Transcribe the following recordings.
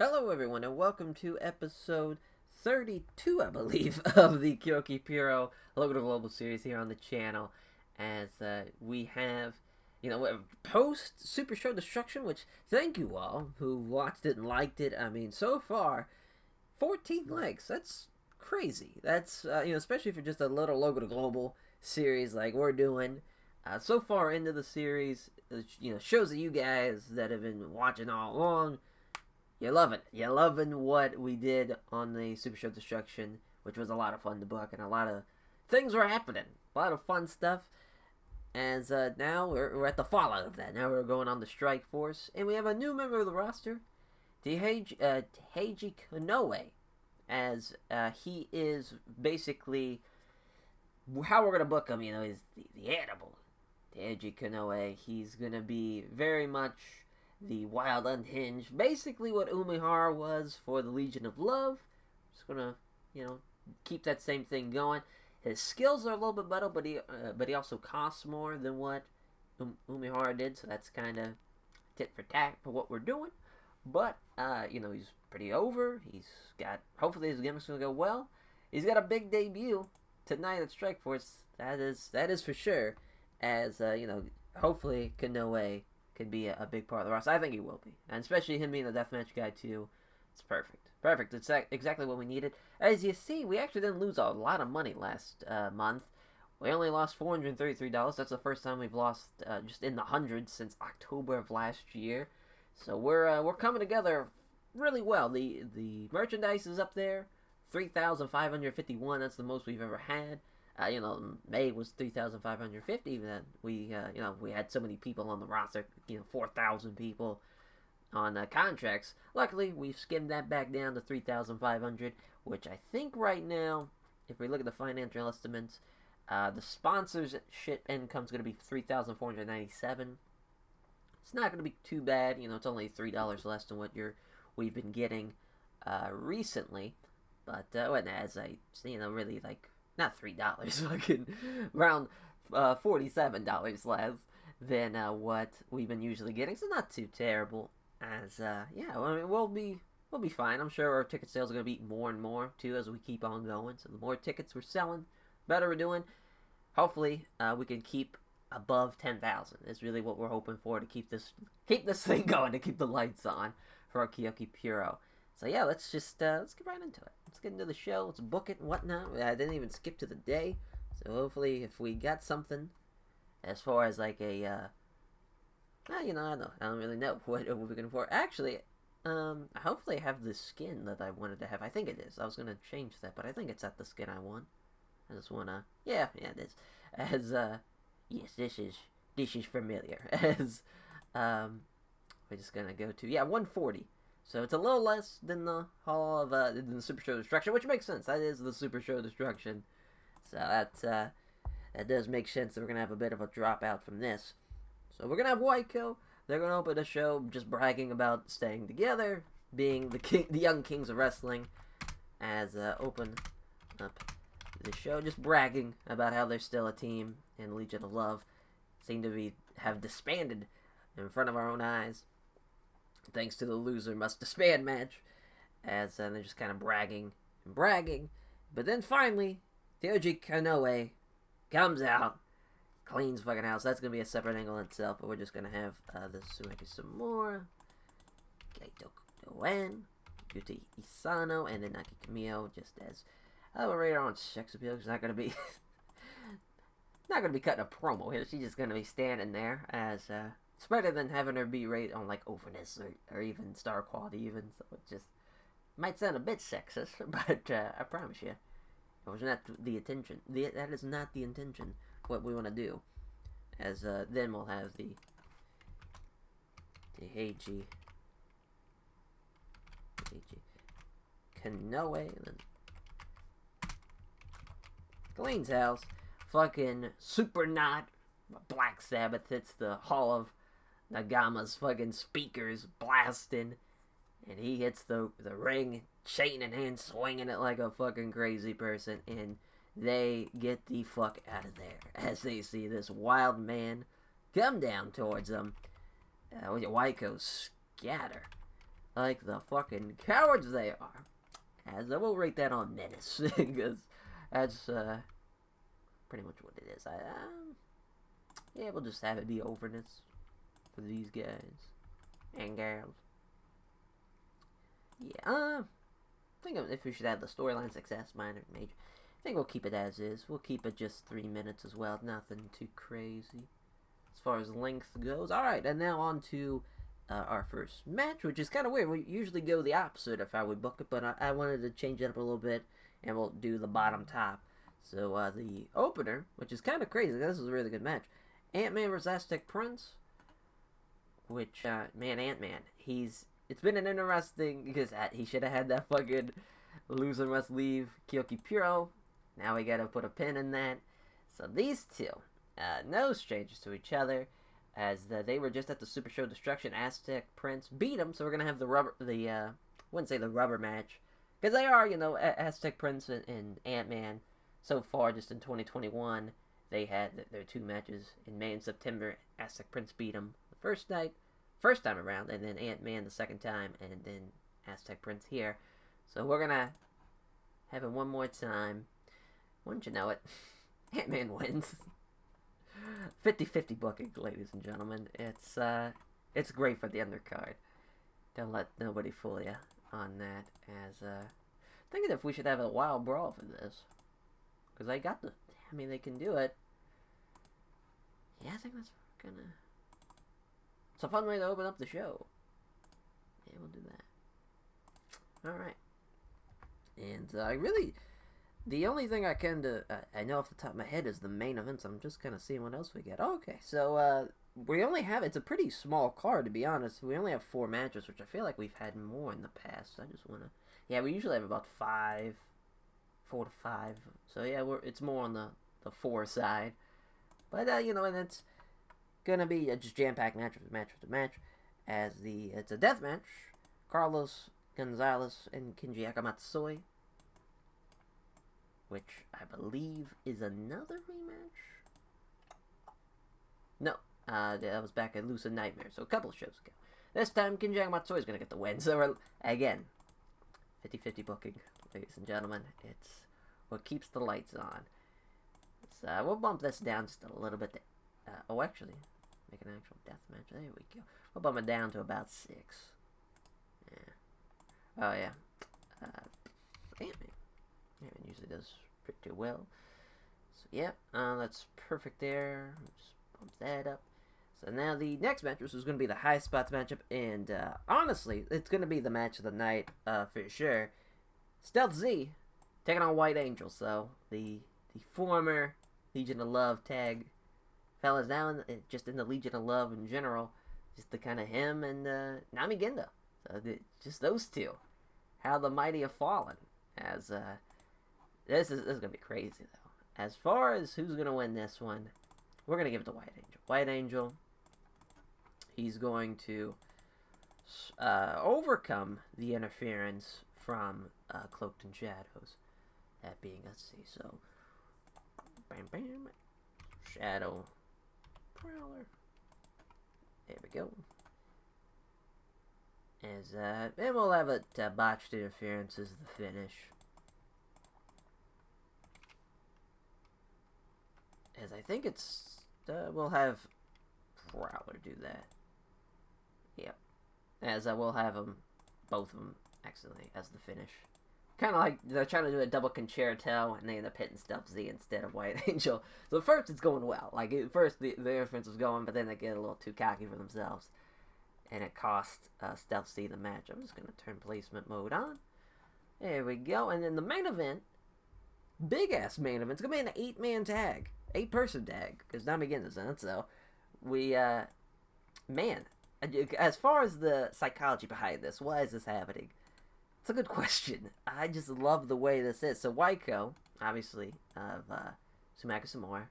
Hello, everyone, and welcome to episode 32, I believe, of the Kyoki Puro Local Global series here on the channel. As we have, post Super Show Destruction, which thank you all who watched it and liked it. I mean, so far, 14 likes. That's crazy. That's, especially for just a little Local Global series like we're doing. So far into the series, shows that you guys that have been watching all along. You're loving it. You're loving what we did on the Super Show Destruction, which was a lot of fun to book, and a lot of things were happening. A lot of fun stuff. As now we're at the fallout of that. Now we're going on the Strike Force, and we have a new member of the roster, Teheji Konoe, as he is basically how we're gonna book him. Is the animal. Teheji Konoe. He's gonna be very much the wild, unhinged, basically what Umihara was for the Legion of Love. Just gonna, keep that same thing going. His skills are a little bit better, but he also costs more than what Umihara did, so that's kind of tit for tat for what we're doing. But he's pretty over. He's got, hopefully his gimmick's gonna go well. He's got a big debut tonight at Strike Force. That is for sure. As hopefully Konoe could be a big part of the roster. I think he will be. And especially him being a deathmatch guy, too. It's perfect. Perfect. It's exactly what we needed. As you see, we actually didn't lose a lot of money last month. We only lost $433. That's the first time we've lost just in the hundreds since October of last year. So we're coming together really well. The merchandise is up there. 3,551. That's the most we've ever had. May was 3,550. Then we had so many people on the roster. 4,000 people on contracts. Luckily, we've skimmed that back down to 3,500, which I think right now, if we look at the financial estimates, the sponsorship income's going to be 3,497. It's not going to be too bad. It's only $3 less than what we've been getting recently. But as I really like. Not $3, fucking around $47 less than what we've been usually getting, so not too terrible. As we'll be fine. I'm sure our ticket sales are gonna be more and more too as we keep on going. So the more tickets we're selling, better we're doing. Hopefully, we can keep above 10,000. Is really what we're hoping for to keep this thing going, to keep the lights on for our Kyoki Puro. So yeah, let's get right into it. Let's get into the show. Let's book it and whatnot. I didn't even skip to the day. So hopefully if we got something as far as like a, I don't really know what we're looking for. Actually, hopefully I have the skin that I wanted to have. I think it is. I was going to change that, but I think it's at the skin I want. I just want to, yeah, it is. As, yes, this is familiar. As, we're just going to go to, 140. So it's a little less than the Hall of than the Super Show Destruction, which makes sense. That is the Super Show Destruction. So that does make sense that we're gonna have a bit of a dropout from this. So we're gonna have Waiko. They're gonna open the show just bragging about staying together, being the young kings of wrestling. As open up the show, just bragging about how they're still a team and Legion of Love seem to have disbanded in front of our own eyes. Thanks to the loser must disband match. As they're just kind of bragging and bragging. But then finally, Teheji Konoe comes out, cleans fucking house. That's going to be a separate angle in itself. But we're just going to have the Sumeki Samura, Kaito Doen, Yuta Isano, and then Naki Kamio. Just as we're right on sex appeal. She's not going to be cutting a promo here. She's just going to be standing there as it's better than having her be rated on like overness or even star quality even. So it just might sound a bit sexist, but I promise you, it was not the intention. That is not the intention. What we want to do, as then we'll have the Teheji Konoe, and then Colleen's house. Fucking super knot. Black Sabbath hits the Hall of Nagama's fucking speakers blasting, and he hits the ring, chain in hand, swinging it like a fucking crazy person, and they get the fuck out of there as they see this wild man come down towards them. Waiko scatter like the fucking cowards they are. As I will rate that on menace, because that's pretty much what it is. Yeah, we'll just have it be overness for these guys and girls. Yeah, I think if we should have the storyline success, minor, major. I think we'll keep it as is. We'll keep it just 3 minutes as well. Nothing too crazy as far as length goes. Alright, and now on to our first match, which is kind of weird. We usually go the opposite of how we book it, but I wanted to change it up a little bit, and we'll do the bottom top. So the opener, which is kind of crazy. This is a really good match. Ant-Man vs. Aztec Prince, which, man, Ant-Man, it's been an interesting, because he should have had that fucking loser must leave Kyoki Puro. Now we gotta put a pin in that. So these two, no strangers to each other, as they were just at the Super Show Destruction. Aztec Prince beat him, so we're gonna have I wouldn't say the rubber match, because they are, Aztec Prince and Ant-Man. So far, just in 2021, they had their 2 matches in May and September. Aztec Prince beat him the first time around, and then Ant-Man the second time, and then Aztec Prince here. So we're gonna have it one more time. Wouldn't you know it? Ant-Man wins. 50-50 booking, ladies and gentlemen. It's great for the undercard. Don't let nobody fool you on that. Thinking if we should have a wild brawl for this, because they can do it. Yeah, I think that's gonna. It's a fun way to open up the show. Yeah, we'll do that. All right. And the only thing I know off the top of my head is the main events. I'm just kind of seeing what else we get. Oh, okay, so we only have, it's a pretty small card, to be honest. We only have 4 matches, which I feel like we've had more in the past. I just want to, yeah, we usually have about 4 to 5. So yeah, it's more on the 4 side. But and it's gonna be a just jam-packed match after match, as it's a death match. Carlos Gonzalez and Kenji Akamatsui, which I believe is another rematch. No, that was back at Lucid Nightmare, so a couple of shows ago. This time, Kenji Akamatsui is gonna get the win. So again, 50-50 booking, ladies and gentlemen. It's what keeps the lights on. So we'll bump this down just a little bit. Actually, make an actual death match. There we go. We'll bump it down to about 6. Yeah. Oh yeah. Ant-Man usually does pretty well. So yeah, that's perfect there. Just bump that up. So now the next match, which is going to be the high spots matchup, and honestly, it's going to be the match of the night for sure. Stealth Z taking on White Angel. So the former Legion of Love tag fellas now just in the Legion of Love in general. Just the kind of him and Nami Genda. So just those two. How the mighty have fallen. As this is going to be crazy though. As far as who's going to win this one, we're going to give it to White Angel. White Angel, he's going to overcome the interference from Cloaked in Shadows. That being, let's see, so bam bam, Shadow Prowler. There we go. And we'll have it botched interference as the finish. As I think we'll have Prowler do that. Yep. As I will have both of them, actually, as the finish. Kind of like they're trying to do a double concerto, and they end up hitting Stealth Z instead of White Angel. So at first it's going well. Like at first the interference was going, but then they get a little too cocky for themselves, and it cost Stealth Z the match. I'm just gonna turn placement mode on. There we go. And then the main event, big ass main event. It's gonna be an 8-man tag, 8-person tag, because Nami Genda's in it. So we man, as far as the psychology behind this, why is this happening? It's a good question. I just love the way this is. So Waiko, obviously, of Sumaka Samura,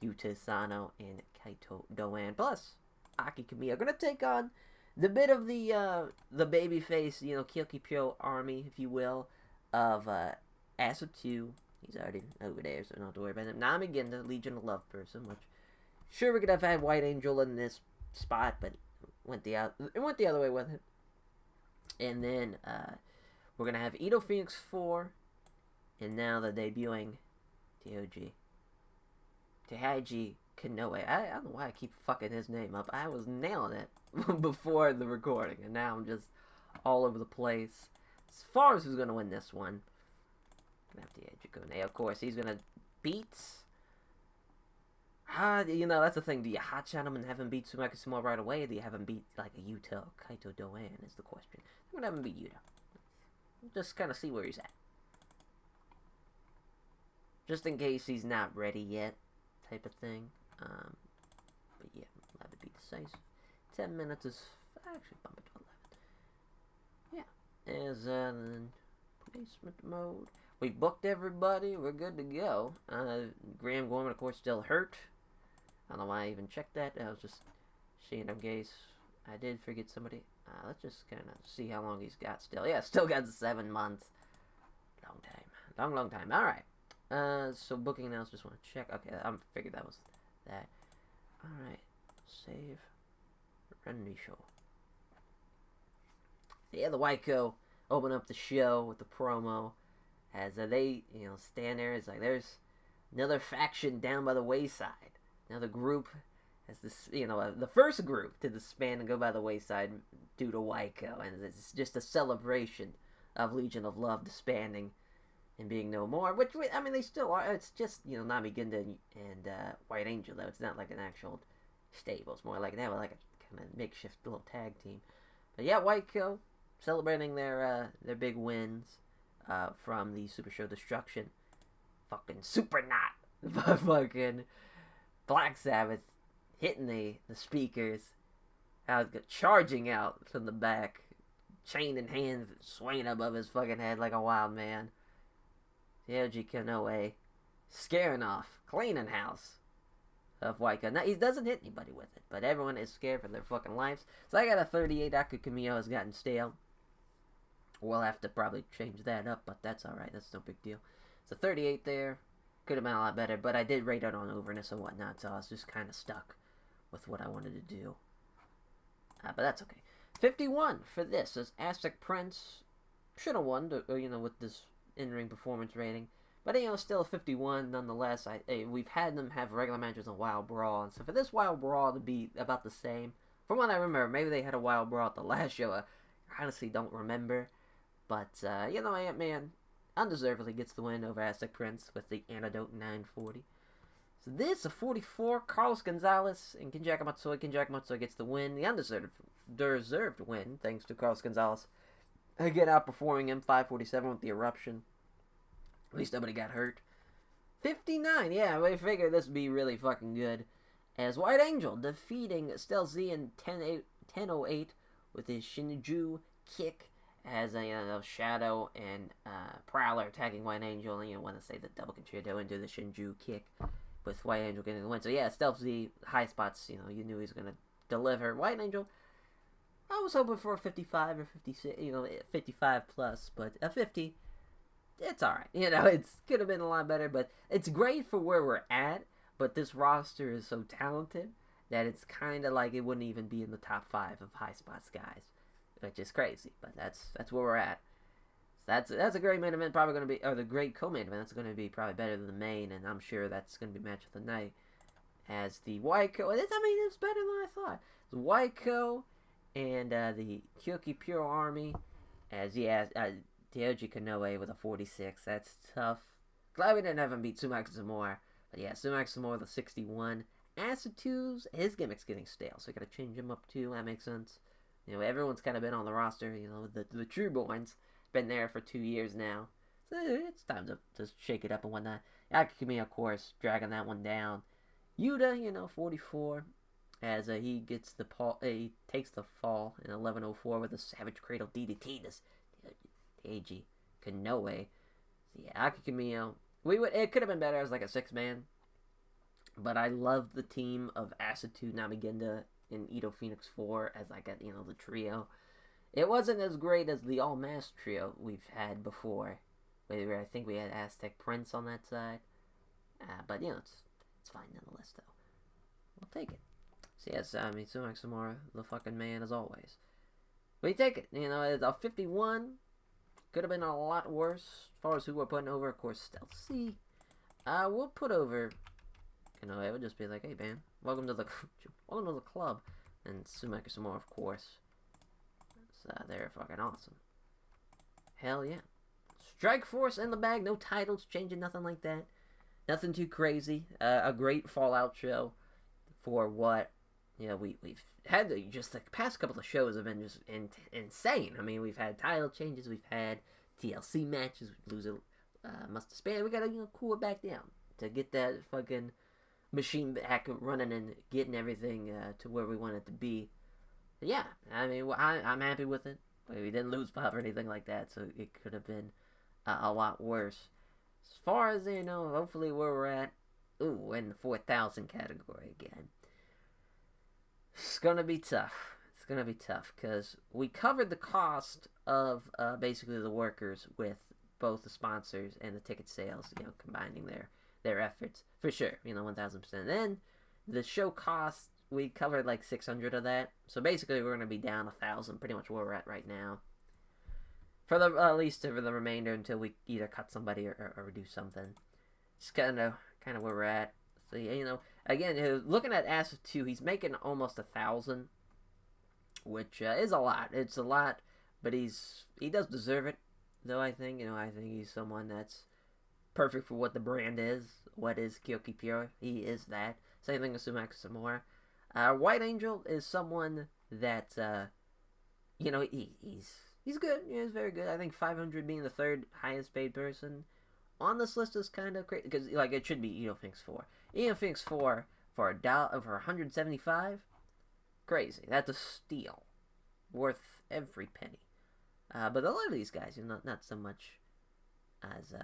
Yuta Sano, and Kaito Doan, plus Aki Kamiya, are going to take on the bit of the babyface, Kyoki Pyo army, if you will, of Asa 2. He's already over there, so don't have to worry about him. Nami Genda, Legion of Love person, which, sure, we could have had White Angel in this spot, but it went the other way with it. And then we're going to have Edo Phoenix 4. And now they're debuting TOG. Tehaji Kanoe. I don't know why I keep fucking his name up. I was nailing it before the recording. And now I'm just all over the place. As far as who's going to win this one, I'm going to have Tehaji Kanoe. Of course, he's going to beat... you know, that's the thing. Do you hotshot him and have him beat Tsumaki Sumo right away? Or do you have him beat, like, a Yuta or Kaito Doan is the question. I'm going to have him beat Yuta. Just kind of see where he's at. Just in case he's not ready yet, type of thing. But yeah, 11 be decisive. 10 minutes is actually bump it to 11. Yeah, as placement mode. We booked everybody. We're good to go. Graham Gorman, of course, still hurt. I don't know why I even checked that. I was just seeing in case I did forget somebody. Let's just kind of see how long he's got still. Yeah, still got 7 months. Long time. Long time. All right. So booking now, just want to check. Okay, I figured that was that. Alright, save. Renry show. Yeah, the Waiko open up the show with the promo. As they, stand there. It's like, there's another faction down by the wayside. Another group as this, the first group to disband and go by the wayside due to Waiko. And it's just a celebration of Legion of Love disbanding and being no more, which, I mean, they still are. It's just, Nami Ginda and White Angel, though. It's not like an actual stable. It's more like they have like a kind of makeshift little tag team. But yeah, Waiko celebrating their big wins from the Super Show Destruction. Fucking Super Knot. Fucking Black Sabbath hitting the speakers. Charging out from the back. Chain in hand, swaying above his fucking head like a wild man. Yoji Kanoe scaring off, cleaning house of Waiko. Now, he doesn't hit anybody with it, but everyone is scared for their fucking lives. So I got a 38. Aku Kamiyo has gotten stale. We'll have to probably change that up, but that's alright. That's no big deal. So 38 there. Could have been a lot better, but I did rate it on overness and whatnot, so I was just kind of stuck with what I wanted to do. But that's okay. 51 for this is Aztec Prince. Should have won, with this in-ring performance rating. But, still a 51 nonetheless. We've had them have regular matches on Wild Brawl. And so for this Wild Brawl to be about the same, from what I remember, maybe they had a Wild Brawl at the last show. I honestly don't remember. But, Ant-Man undeservedly gets the win over Aztec Prince with the Antidote 940. So this, a 44, Carlos Gonzalez and Kinjaka Matsui. Kinjaka Matsui gets the win. The deserved win, thanks to Carlos Gonzalez. Again, outperforming him, 547 with the eruption. At least nobody got hurt. 59, yeah, we figured this would be really fucking good. As White Angel defeating Stel Z in 10:08 with his Shinju kick. As Shadow and Prowler attacking White Angel. And want to say the double concerto into the Shinju kick with White Angel getting the win. So yeah, Stealth Z, high spots, you knew he was going to deliver. White Angel, I was hoping for a 55 or 56, 55 plus, but a 50, it's alright. It could have been a lot better, but it's great for where we're at, but this roster is so talented that it's kind of like it wouldn't even be in the top 5 of high spots guys, which is crazy, but that's where we're at. So that's a great main event, probably going to be, or the great co-main event, that's going to be probably better than the main, and I'm sure that's going to be match of the night. As the Waiko, it's better than I thought. The Waiko and the Kyoki Pure Army, as Teoji Kanoe with a 46. That's tough. Glad we didn't have him beat Sumaki Zamora. But yeah, Sumaki Zamora with a 61. Acid 2's, his gimmick's getting stale, so I gotta change him up too. That makes sense. Everyone's kind of been on the roster. The True Boys been there for 2 years now. So it's time to shake it up and whatnot. Akikumi, of course, dragging that one down. Yuta, 44. As he gets he takes the fall in 11:04 with a Savage Cradle DDT. This Teiji Kanoe. So yeah, Aki Kamiyo. It could have been better as like a 6-man, but I love the team of Acid 2, Namiginda, and Edo Phoenix 4 as like the trio. It wasn't as great as the all-mass trio we've had before, where I think we had Aztec Prince on that side. But it's fine nonetheless though. We'll take it. So yes, Sumaki Samura, the fucking man as always. We take it. You know, it's a 51. Could have been a lot worse as far as who we're putting over. Of course, Stealth C. We'll put over. You know, it would just be like, hey man, welcome to the club, and Sumaka some more, of course. So they're fucking awesome. Hell yeah. Strike Force in the bag, no titles changing, nothing like that. Nothing too crazy. A great Fallout show for what, you know, we've had. Just the past couple of shows have been just insane. I mean, we've had title changes, we've had TLC matches, we lose it, must have spanned. We gotta, you know, cool it back down to get that fucking machine back running and getting everything to where we want it to be. Yeah, I mean, I'm happy with it. We didn't lose Pop or anything like that, so it could have been a lot worse. As far as, you know, hopefully where we're at, ooh, in the 4,000 category again. It's gonna be tough. It's gonna be tough because we covered the cost of basically the workers with both the sponsors and the ticket sales, you know, combining their efforts for sure. You know, 1,000%. Then the show cost, we covered like 600 of that. So basically, we're gonna be down 1,000, pretty much where we're at right now. For the at least for the remainder until we either cut somebody or do something. It's kind of where we're at. So you know, again, looking at Acid 2, he's making almost 1,000, which is a lot. It's a lot, but he does deserve it, though. I think he's someone that's perfect for what the brand is. What is Kyoki Pure? He is that. Same thing with Sumac Samora. White Angel is someone that you know, he's good. Yeah, he's very good. I think 500 being the third highest paid person on this list is kind of crazy because like it should be Edo Phoenix 4. Edo Phoenix 4 for for 175, crazy. That's a steal, worth every penny. But a lot of these guys, not so much as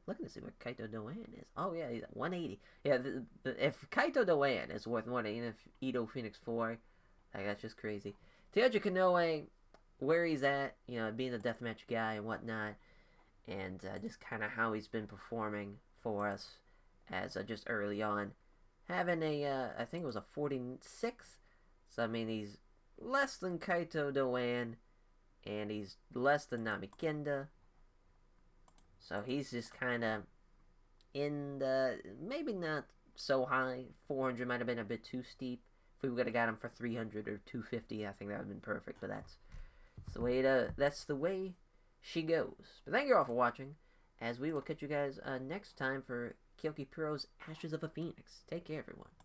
looking to see where Kaito Doan is. Oh yeah, he's at 180. Yeah, if Kaito Doan is worth 180, if Edo Phoenix 4, like that's just crazy. Teoji Kanoe, where he's at, you know, being a deathmatch guy and whatnot, and just kind of how he's been performing for us as just early on, having I think it was a 46. So I mean, he's less than Kaito Doan, and he's less than Namikenda. So he's just kind of in the, maybe not so high. 400 might have been a bit too steep. If we would have got him for 300 or 250, I think that would have been perfect. But that's the way she goes. But thank you all for watching, as we will catch you guys next time for Kyoki Puro's Ashes of a Phoenix. Take care, everyone.